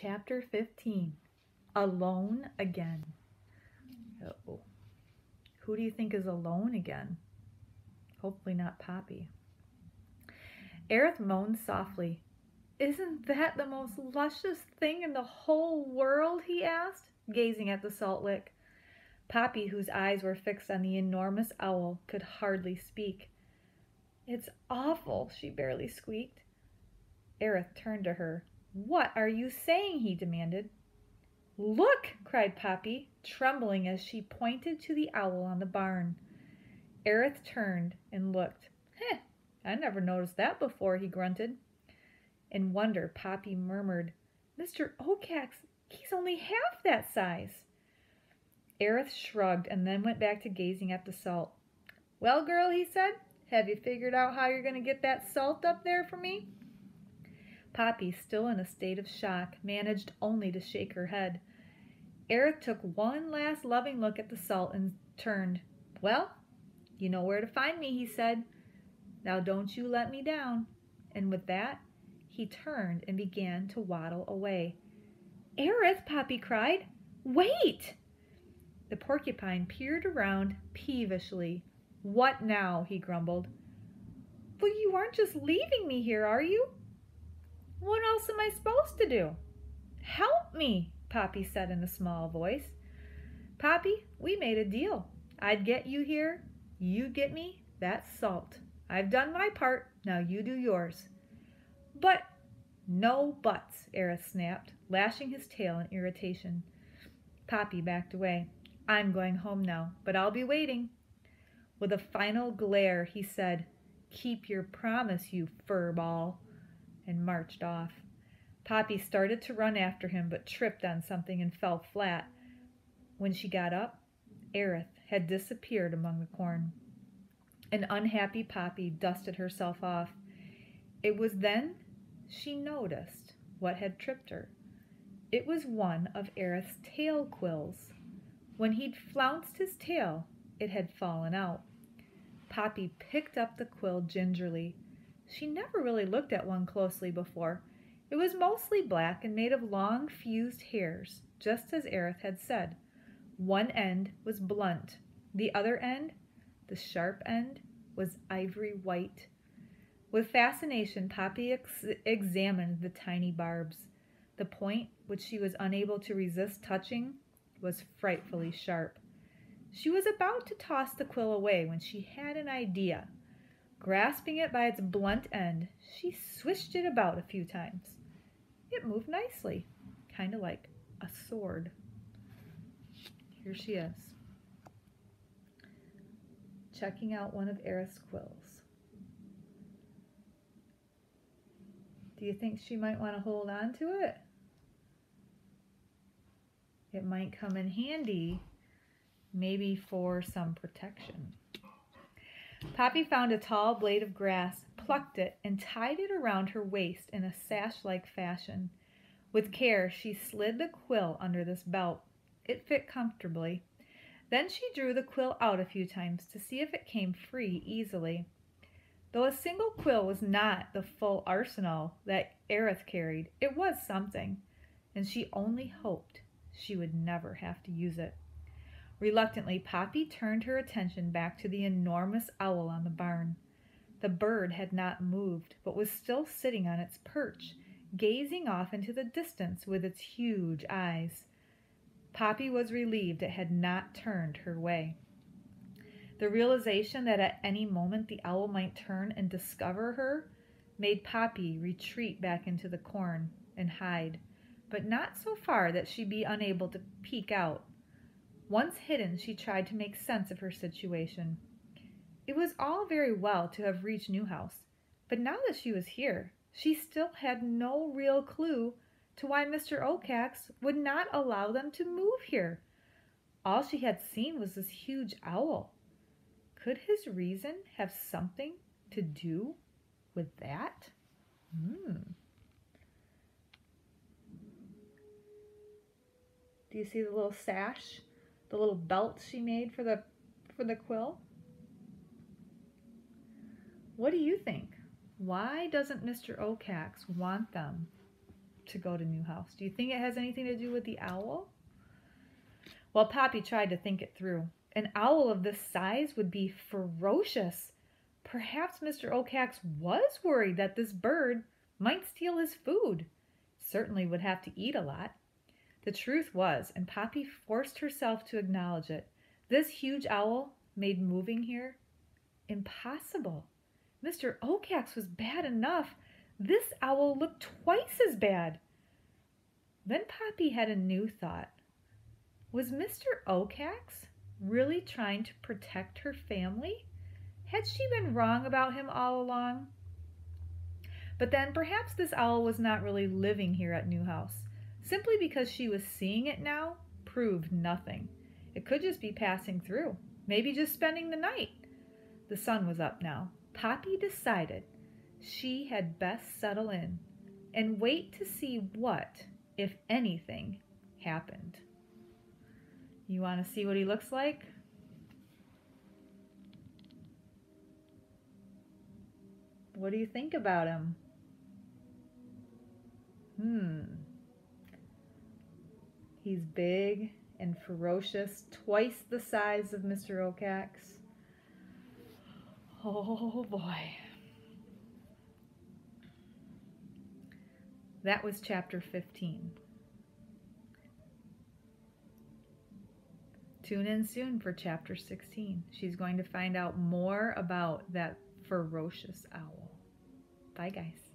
Chapter 15. Alone Again. Uh-oh. Who do you think is alone again? Hopefully not Poppy. Aerith moaned softly. "Isn't that the most luscious thing in the whole world?" he asked, gazing at the salt lick. Poppy, whose eyes were fixed on the enormous owl, could hardly speak. "It's awful," she barely squeaked. Aerith turned to her. "What are you saying?" he demanded. "Look!" cried Poppy, trembling as she pointed to the owl on the barn. Aerith turned and looked. "Heh, I never noticed that before," he grunted. In wonder, Poppy murmured, "Mr. Oakax, he's only half that size." Aerith shrugged and then went back to gazing at the salt. "Well, girl," he said, "have you figured out how you're going to get that salt up there for me?" Poppy, still in a state of shock, managed only to shake her head. Aerith took one last loving look at the salt and turned. "Well, you know where to find me," he said. "Now don't you let me down." And with that, he turned and began to waddle away. "Aerith!" Poppy cried. "Wait!" The porcupine peered around peevishly. "What now?" he grumbled. "Well, you aren't just leaving me here, are you?" "What else am I supposed to do?" "Help me," Poppy said in a small voice. "Poppy, we made a deal. I'd get you here, you'd get me that salt. I've done my part, now you do yours." "But—" "No buts," Aerith snapped, lashing his tail in irritation. Poppy backed away. "I'm going home now, but I'll be waiting." With a final glare, he said, "Keep your promise, you furball," and marched off. Poppy started to run after him, but tripped on something and fell flat. When she got up, Aerith had disappeared among the corn. An unhappy Poppy dusted herself off. It was then she noticed what had tripped her. It was one of Aerith's tail quills. When he'd flounced his tail, it had fallen out. Poppy picked up the quill gingerly. She never really looked at one closely before. It was mostly black and made of long fused hairs, just as Aerith had said. One end was blunt. The other end, the sharp end, was ivory white. With fascination, Poppy examined the tiny barbs. The point, which she was unable to resist touching, was frightfully sharp. She was about to toss the quill away when she had an idea. Grasping it by its blunt end, she swished it about a few times. It moved nicely, kind of like a sword. Here she is, checking out one of Aerith's quills. Do you think she might want to hold on to it? It might come in handy, maybe for some protection. Poppy found a tall blade of grass, plucked it, and tied it around her waist in a sash-like fashion. With care, she slid the quill under this belt. It fit comfortably. Then she drew the quill out a few times to see if it came free easily. Though a single quill was not the full arsenal that Aerith carried, it was something, and she only hoped she would never have to use it. Reluctantly, Poppy turned her attention back to the enormous owl on the barn. The bird had not moved, but was still sitting on its perch, gazing off into the distance with its huge eyes. Poppy was relieved it had not turned her way. The realization that at any moment the owl might turn and discover her made Poppy retreat back into the corn and hide, but not so far that she be unable to peek out. Once hidden, she tried to make sense of her situation. It was all very well to have reached Newhouse, but now that she was here, she still had no real clue to why Mr. Oakax would not allow them to move here. All she had seen was this huge owl. Could his reason have something to do with that? Do you see the little sash, the little belt she made for the quill? What do you think? Why doesn't Mr. Oakax want them to go to Newhouse? Do you think it has anything to do with the owl? Well, Poppy tried to think it through. An owl of this size would be ferocious. Perhaps Mr. Okax was worried that this bird might steal his food. Certainly would have to eat a lot. The truth was, and Poppy forced herself to acknowledge it, this huge owl made moving here impossible. Mr. Okax was bad enough. This owl looked twice as bad. Then Poppy had a new thought. Was Mr. Okax really trying to protect her family? Had she been wrong about him all along? But then perhaps this owl was not really living here at Newhouse. Simply because she was seeing it now proved nothing. It could just be passing through, maybe just spending the night. The sun was up now. Poppy decided she had best settle in and wait to see what, if anything, happened. You want to see what he looks like? What do you think about him? He's big and ferocious, twice the size of Mr. Okax. Oh boy. That was chapter 15. Tune in soon for chapter 16. She's going to find out more about that ferocious owl. Bye, guys.